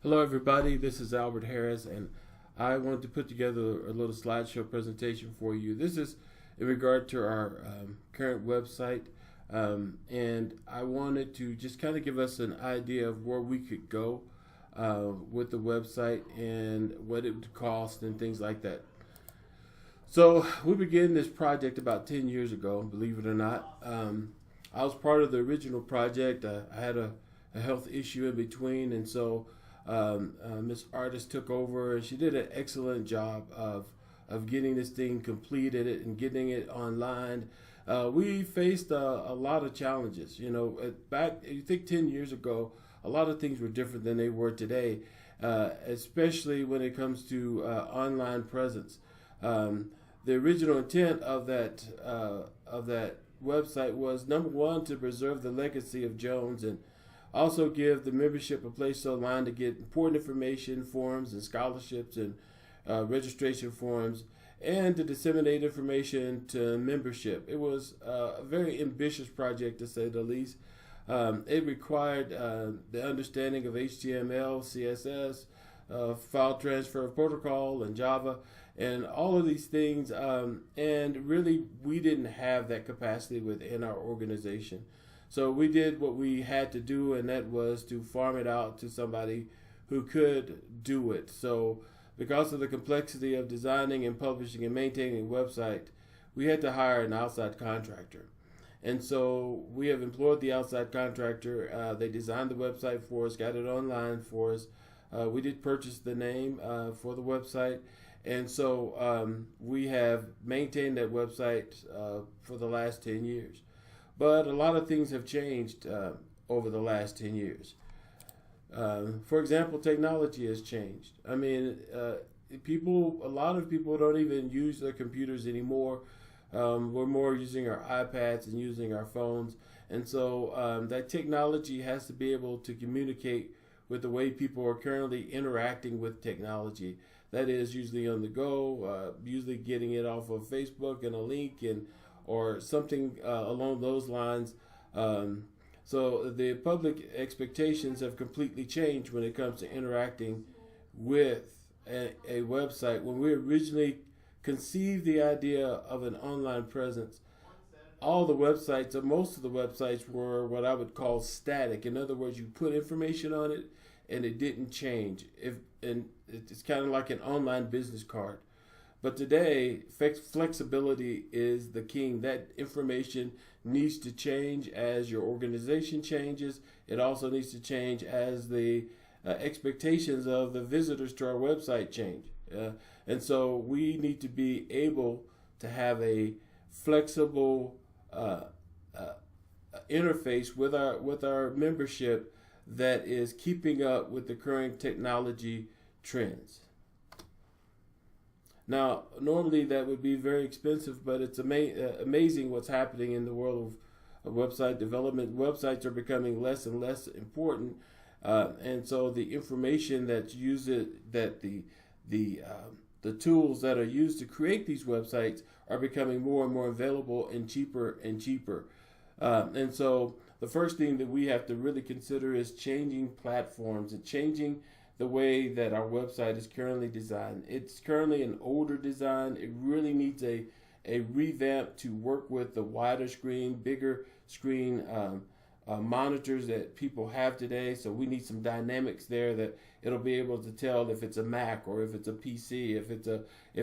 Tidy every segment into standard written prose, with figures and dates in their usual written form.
Hello, everybody. This is Albert Harris, and I wanted to put together a little slideshow presentation for you. This is in regard to our current website, and I wanted to just kind of give us an idea of where we could go with the website and what it would cost and things like that. So we began this project about 10 years ago, believe it or not. I was part of the original project. I had a health issue in between, and so Miss Artist took over, and she did an excellent job of getting this thing completed and getting it online. We faced a lot of challenges. Back you think 10 years ago, a lot of things were different than they were today, especially when it comes to online presence. The original intent of that website was, number one, to preserve the legacy of Jones and also give the membership a place online to get important information, forms, and scholarships and registration forms, and to disseminate information to membership. It was a very ambitious project, to say the least. It required the understanding of HTML, CSS, file transfer protocol, and Java, and all of these things. And really, we didn't have that capacity within our organization. So we did what we had to do, and that was to farm it out to somebody who could do it. So because of the complexity of designing and publishing and maintaining a website, we had to hire an outside contractor. And so we have employed the outside contractor. They designed the website for us, got it online for us. We did purchase the name for the website. And so we have maintained that website for the last 10 years. But a lot of things have changed over the last 10 years. For example, technology has changed. I mean, a lot of people don't even use their computers anymore. We're more using our iPads and using our phones. And so that technology has to be able to communicate with the way people are currently interacting with technology. That is usually on the go, usually getting it off of Facebook and a link or something along those lines. So the public expectations have completely changed when it comes to interacting with a website. When we originally conceived the idea of an online presence, all the websites, or most of the websites, were what I would call static. In other words, you put information on it and it didn't change. And it's kind of like an online business card. But today, flexibility is the king. That information needs to change as your organization changes. It also needs to change as the expectations of the visitors to our website change. And so we need to be able to have a flexible interface with our membership that is keeping up with the current technology trends. Now, normally that would be very expensive, but it's amazing what's happening in the world of website development. Websites are becoming less and less important, and so the information that's used, that the tools that are used to create these websites are becoming more and more available and cheaper and cheaper. And so the first thing that we have to really consider is changing platforms and changing the way that our website is currently designed. It's currently an older design. It really needs a revamp to work with the wider screen, bigger screen monitors that people have today. So we need some dynamics there that it'll be able to tell if it's a Mac or if it's a PC, if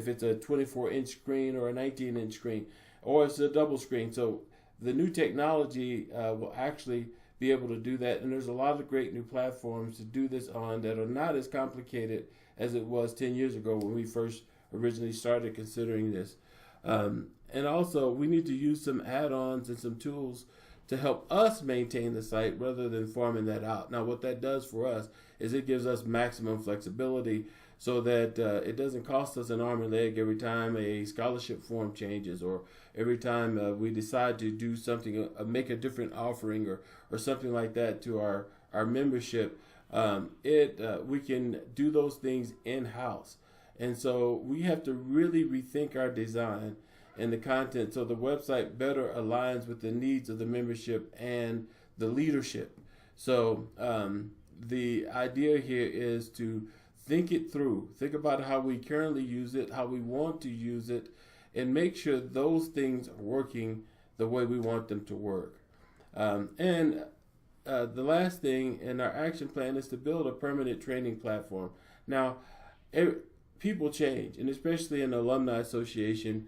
it's a 24-inch screen or a 19-inch screen, or it's a double screen. So the new technology will actually be able to do that, and there's a lot of great new platforms to do this on that are not as complicated as it was 10 years ago when we first originally started considering this. And also, we need to use some add-ons and some tools to help us maintain the site rather than farming that out. Now, what that does for us is it gives us maximum flexibility so that it doesn't cost us an arm and leg every time a scholarship form changes, or every time we decide to do something, make a different offering or something like that to our membership. We can do those things in-house. And so we have to really rethink our design and the content so the website better aligns with the needs of the membership and the leadership. So the idea here is to think it through. Think about how we currently use it, how we want to use it, and make sure those things are working the way we want them to work. And the last thing in our action plan is to build a permanent training platform. Now, people change, and especially in the Alumni Association,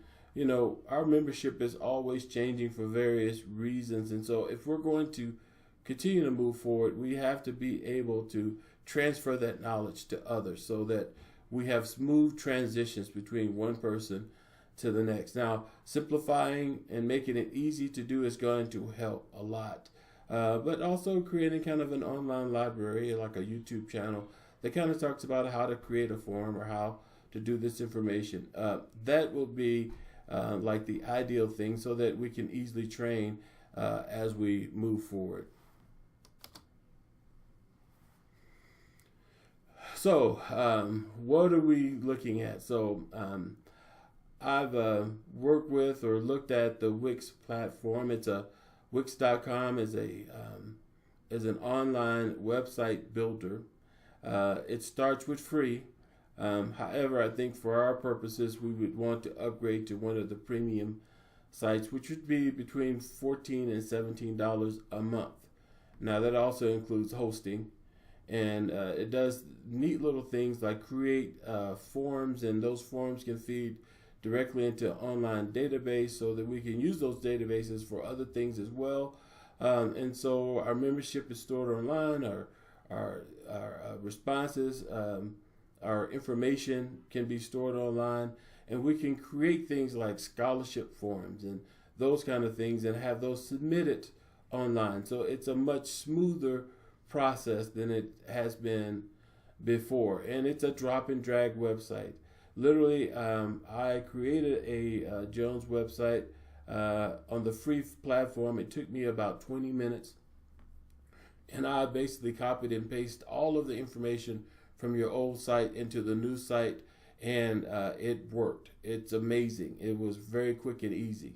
our membership is always changing for various reasons. And so if we're going to continue to move forward, we have to be able to transfer that knowledge to others so that we have smooth transitions between one person to the next. Now, simplifying and making it easy to do is going to help a lot. But also creating kind of an online library, like a YouTube channel, that kind of talks about how to create a form or how to do this information. That will be like the ideal thing so that we can easily train as we move forward. So, what are we looking at? So, I've worked with or looked at the Wix platform. It's Wix.com is an online website builder. It starts with free. However, I think for our purposes, we would want to upgrade to one of the premium sites, which would be between $14 and $17 a month. Now, that also includes hosting. And it does neat little things like create forms, and those forms can feed directly into an online database so that we can use those databases for other things as well. And so our membership is stored online, our responses, our information can be stored online, and we can create things like scholarship forms and those kind of things and have those submitted online. So it's a much smoother process than it has been before, and it's a drop and drag website. Literally, I created a Jones website on the free platform. It took me about 20 minutes, and I basically copied and pasted all of the information from your old site into the new site, and it worked. It's amazing. It was very quick and easy.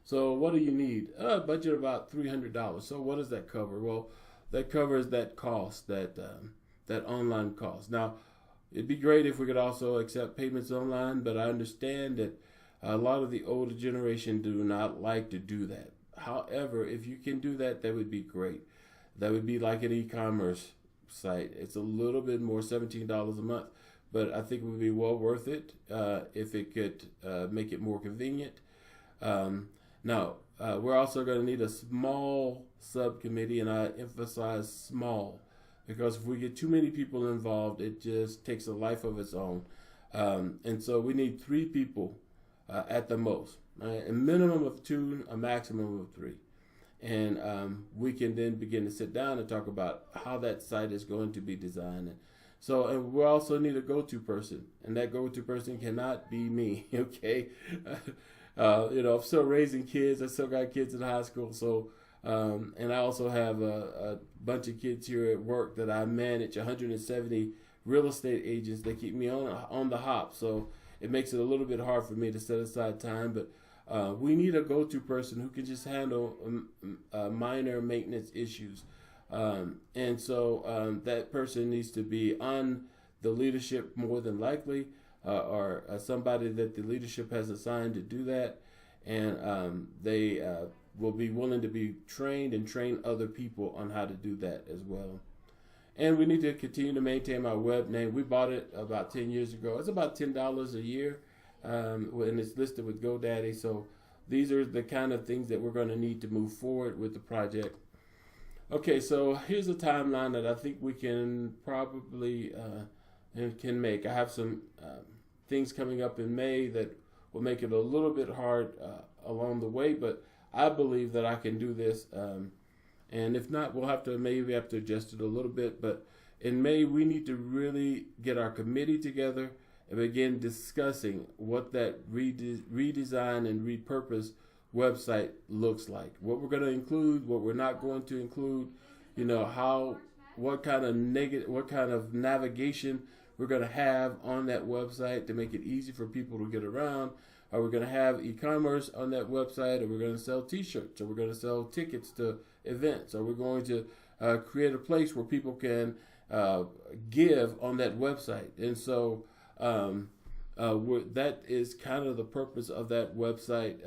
So what do you need? A budget of about $300. So what does that cover? Well, that covers that cost, that online cost. Now, it'd be great if we could also accept payments online, but I understand that a lot of the older generation do not like to do that. However, if you can do that, that would be great. That would be like an e-commerce site. It's a little bit more, $17 a month, but I think it would be well worth it if it could make it more convenient. Now, we're also going to need a small subcommittee, and I emphasize small, because if we get too many people involved, it just takes a life of its own. And so we need 3 people at the most, a minimum of 2, a maximum of 3. And we can then begin to sit down and talk about how that site is going to be designed. And we also need a go-to person, and that go-to person cannot be me, okay? I'm still raising kids. I still got kids in high school. So, and I also have a bunch of kids here at work that I manage, 170 real estate agents. They keep me on the hop. So it makes it a little bit hard for me to set aside time. But we need a go-to person who can just handle minor maintenance issues. And so that person needs to be on the leadership more than likely. Or somebody that the leadership has assigned to do that, and they will be willing to be trained and train other people on how to do that as well. And we need to continue to maintain my web name. We bought it about 10 years ago. It's about $10 a year, and it's listed with GoDaddy. So these are the kind of things that we're going to need to move forward with the project. Okay, so here's a timeline that I think we can probably can make. I have some things coming up in May that will make it a little bit hard along the way, but I believe that I can do this. And if not, we'll have to adjust it a little bit. But in May, we need to really get our committee together and begin discussing what that redesign and repurpose website looks like. What we're going to include, what we're not going to include, what kind of navigation we're going to have on that website to make it easy for people to get around. Are we going to have e-commerce on that website? Are we going to sell t-shirts? Are we going to sell tickets to events? Are we going to create a place where people can give on that website? And so that is kind of the purpose of that website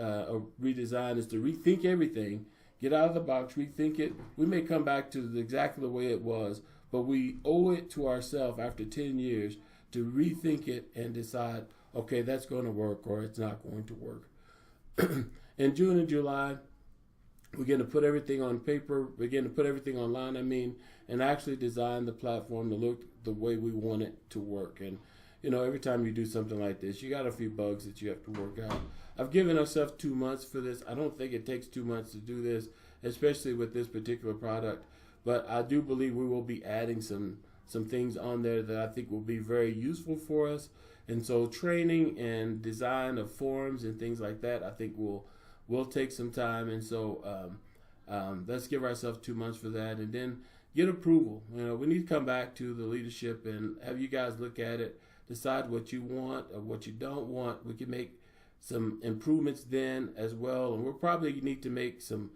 redesign, is to rethink everything, get out of the box, rethink it. We may come back to exactly the way it was, but we owe it to ourselves after 10 years to rethink it and decide, okay, that's going to work or it's not going to work. In June and July, we're going to put everything on paper, we're going to put everything online, and actually design the platform to look the way we want it to work. And every time you do something like this, you got a few bugs that you have to work out. I've given ourselves 2 months for this. I don't think it takes 2 months to do this, especially with this particular product. But I do believe we will be adding some things on there that I think will be very useful for us. And so training and design of forums and things like that, I think will take some time. And so let's give ourselves 2 months for that, and then get approval. We need to come back to the leadership and have you guys look at it, decide what you want or what you don't want. We can make some improvements then as well, and we'll probably need to make some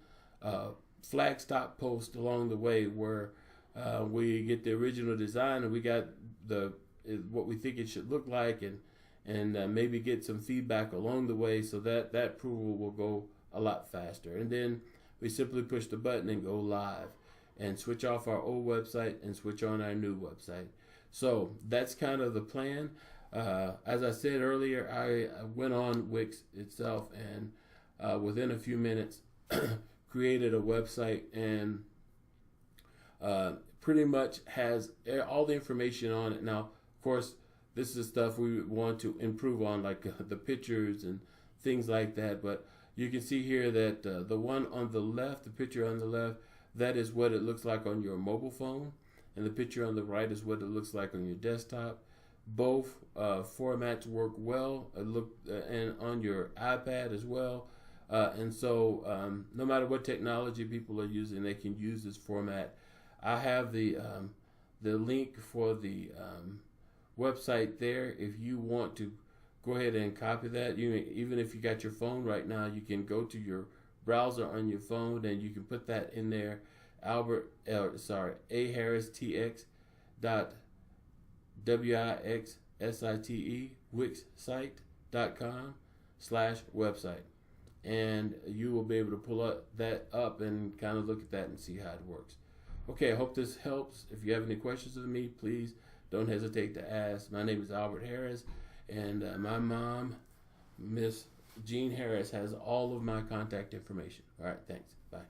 flag stop posts along the way where we get the original design and we got what we think it should look like, and maybe get some feedback along the way so that approval will go a lot faster. And then we simply push the button and go live and switch off our old website and switch on our new website. So that's kind of the plan. As I said earlier, I went on Wix itself and within a few minutes created a website, and pretty much has all the information on it. Now, of course, this is stuff we want to improve on, like the pictures and things like that. But you can see here that the one on the left, the picture on the left, that is what it looks like on your mobile phone. And the picture on the right is what it looks like on your desktop. Both formats work well. And on your iPad as well. And so no matter what technology people are using, they can use this format. I have the link for the website there. If you want to go ahead and copy that, even if you got your phone right now, you can go to your browser on your phone and you can put that in there. aharristx dot wixsite wixsite.com/website, and you will be able to pull that up and kind of look at that and see how it works. Okay, I hope this helps. If you have any questions of me, please don't hesitate to ask. My name is Albert Harris, and my mom, Miss Jean Harris, has all of my contact information. All right, thanks. Bye.